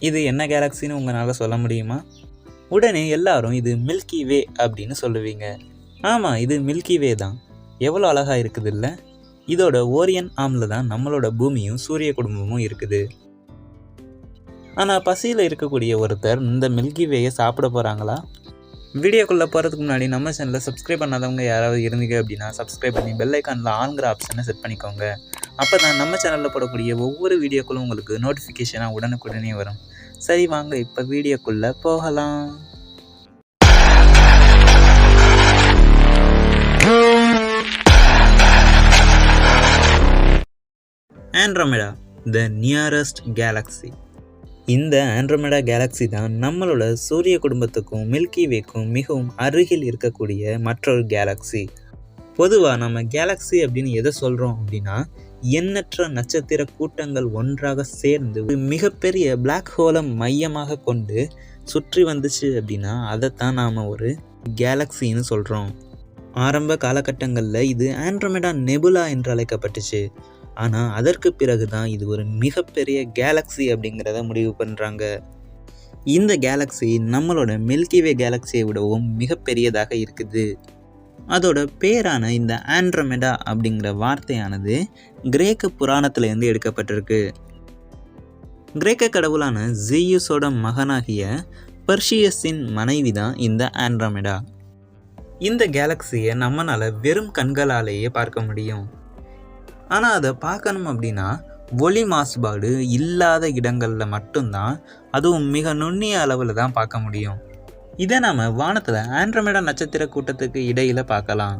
இது என்ன கேலக்சின்னு உங்களால் சொல்ல முடியுமா? உடனே எல்லாரும் இது மில்கி வே அப்படின்னு சொல்லுவீங்க. ஆமாம், இது மில்கி வே தான். எவ்வளோ அழகாக இருக்குது இல்லை? இதோட ஓரியன் ஆர்மில் தான் நம்மளோட பூமியும் சூரிய குடும்பமும் இருக்குது. ஆனால் பசியில் இருக்கக்கூடிய ஒருத்தர் இந்த மில்கி வேயை சாப்பிட போகிறாங்களா? வீடியோக்குள்ளே போகிறதுக்கு முன்னாடி நம்ம சேனலில் சப்ஸ்கிரைப் பண்ணாதவங்க யாராவது இருந்தீங்க அப்படின்னா சப்ஸ்கிரைப் பண்ணி பெல் ஐக்கானில் ஆன்கிற ஆப்ஷனை செட் பண்ணிக்கோங்க. அப்போ தான் நம்ம சேனலில் போடக்கூடிய ஒவ்வொரு வீடியோக்களும் உங்களுக்கு நோட்டிஃபிகேஷனாக உடனுக்குடனே வரும். சரி, வாங்க இப்போ வீடியோக்குள்ளே போகலாம். Andromeda the nearest Galaxy. இந்த ஆண்ட்ரோமெடா கேலக்ஸி தான் நம்மளோட சூரிய குடும்பத்துக்கும் மில்கி வேக்கும் மிகவும் அருகில் இருக்கக்கூடிய மற்றொரு கேலக்ஸி. பொதுவாக நம்ம கேலக்ஸி அப்படின்னு எதை சொல்கிறோம் அப்படின்னா, எண்ணற்ற நட்சத்திர கூட்டங்கள் ஒன்றாக சேர்ந்து மிகப்பெரிய பிளாக் ஹோலை மையமாக கொண்டு சுற்றி வந்துச்சு அப்படின்னா அதைத்தான் நாம் ஒரு கேலக்ஸின்னு சொல்கிறோம். ஆரம்ப காலகட்டங்களில் இது ஆண்ட்ரோமெடா நெபுலா என்று அழைக்கப்பட்டுச்சு. ஆனால் அதற்கு பிறகு தான் இது ஒரு மிகப்பெரிய கேலக்ஸி அப்படிங்கிறத முடிவு பண்ணுறாங்க. இந்த கேலக்ஸி நம்மளோட மில்கிவே கேலக்ஸியை விடவும் மிகப்பெரியதாக இருக்குது. அதோட பேரான இந்த ஆண்ட்ரோமெடா அப்படிங்கிற வார்த்தையானது கிரேக்க புராணத்திலேருந்து எடுக்கப்பட்டிருக்கு. கிரேக்க கடவுளான ஜீயுஸோட மகனாகிய பர்ஷியஸின் மனைவி தான் இந்த ஆண்ட்ரோமெடா. இந்த கேலக்ஸியை நம்மளால் வெறும் கண்களாலேயே பார்க்க முடியும். ஆனால் அதை பார்க்கணும் அப்படின்னா ஒளி மாசுபாடு இல்லாத இடங்களில் மட்டும்தான், அதுவும் மிக நுண்ணிய அளவில் தான் பார்க்க முடியும். இதை நாம் வானத்தில் ஆண்ட்ரோமெடா நட்சத்திர கூட்டத்துக்கு இடையில் பார்க்கலாம்.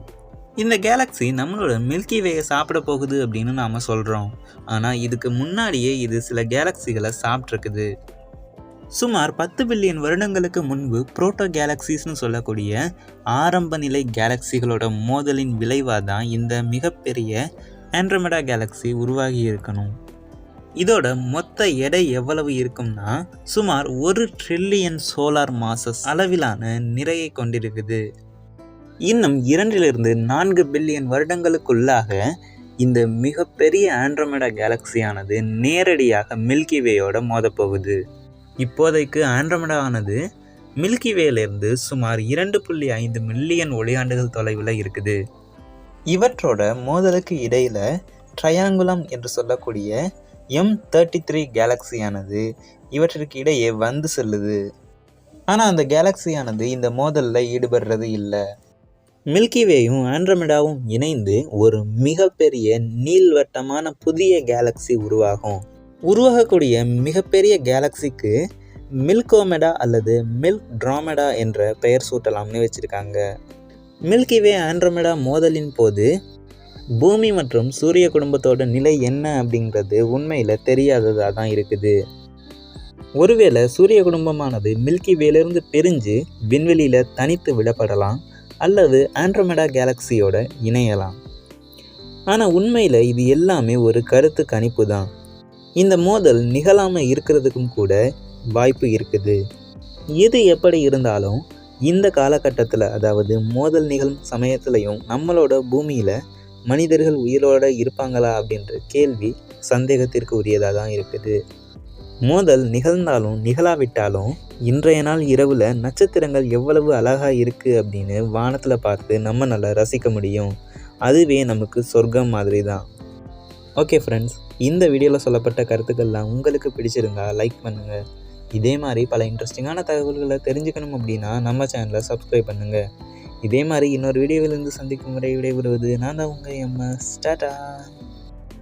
இந்த கேலக்ஸி நம்மளோட மில்கி வேயை சாப்பிட போகுது அப்படின்னு நாம் சொல்கிறோம். ஆனால் இதுக்கு முன்னாடியே இது சில கேலக்ஸிகளை சாப்பிட்ருக்குது. சுமார் 10 பில்லியன் வருடங்களுக்கு முன்பு புரோட்டோ கேலக்சிஸ்னு சொல்லக்கூடிய ஆரம்ப நிலை கேலக்சிகளோட மோதலின் விளைவாக தான் இந்த மிகப்பெரிய ஆண்ட்ரோமெடா கேலக்ஸி உருவாகி இருக்கணும். இதோட மொத்த எடை எவ்வளவு இருக்கும்னா சுமார் 1 ட்ரில்லியன் சோலார் மாசஸ் அளவிலான நிறையை கொண்டிருக்குது. இன்னும் 2-4 பில்லியன் வருடங்களுக்குள்ளாக இந்த மிகப்பெரிய ஆண்ட்ரோமெடா கேலக்சியானது நேரடியாக மில்கி வேயோட மோதப்போகுது. இப்போதைக்கு ஆண்ட்ரோமெடா ஆனது மில்கி வேயிலிருந்து சுமார் 2.5 மில்லியன் ஒளியாண்டுகள் தொலைவில் இருக்குது. இவற்றோட மோதலுக்கு இடையில் ட்ரையாங்குலம் என்று சொல்லக்கூடிய M33 கேலக்சியானது இவற்றிற்கு இடையே வந்து செல்லுது. ஆனால் அந்த கேலக்சியானது இந்த மோதலில் ஈடுபடுறது இல்லை. மில்கிவேயும் ஆண்ட்ரோமெடாவும் இணைந்து ஒரு மிகப்பெரிய நீள்வட்டமான புதிய கேலக்சி உருவாகக்கூடிய மிகப்பெரிய கேலக்சிக்கு மில்கோமெடா அல்லது மில்க்ட்ரோமெடா என்ற பெயர் சூட்டலாம்னு வச்சுருக்காங்க. மில்கிவே ஆண்ட்ரோமெடா மோதலின் போது பூமி மற்றும் சூரிய குடும்பத்தோட நிலை என்ன அப்படிங்கிறது உண்மையில் தெரியாததாக தான் இருக்குது. ஒருவேளை சூரிய குடும்பமானது மில்கிவேலிருந்து பிரிஞ்சு விண்வெளியில் தனித்து விடப்படலாம் அல்லது ஆண்ட்ரோமெடா கேலக்சியோட இணையலாம். ஆனால் உண்மையில் இது எல்லாமே ஒரு கருத்து கணிப்பு தான். இந்த மோதல் நிகழாமல் இருக்கிறதுக்கும் கூட வாய்ப்பு இருக்குது. எது எப்படி இருந்தாலும் இந்த காலகட்டத்தில், அதாவது மோதல் நிகழும் சமயத்துலையும் நம்மளோட பூமியில் மனிதர்கள் உயிரோடு இருப்பாங்களா அப்படின்ற கேள்வி சந்தேகத்திற்கு உரியதாக தான் இருக்குது. மோதல் நிகழ்ந்தாலும் நிகழாவிட்டாலும் இன்றைய நாள் இரவில் நட்சத்திரங்கள் எவ்வளவு அழகாக இருக்குது அப்படின்னு வானத்தில் பார்த்து நம்ம நல்லா ரசிக்க முடியும். அதுவே நமக்கு சொர்க்கம் மாதிரி தான். ஓகே ஃப்ரெண்ட்ஸ், இந்த வீடியோவில் சொல்லப்பட்ட கருத்துக்கள்லாம் உங்களுக்கு பிடிச்சிருந்தா லைக் பண்ணுங்கள். இதே மாதிரி பல இன்ட்ரெஸ்டிங்கான தகவல்களை தெரிஞ்சுக்கணும் அப்படின்னா நம்ம சேனலை சப்ஸ்கிரைப் பண்ணுங்கள். இதே மாதிரி இன்னொரு வீடியோவிலிருந்து சந்திக்கும் வரை விடைபெறுவது நான் தான் உங்கள் MS. டாடா.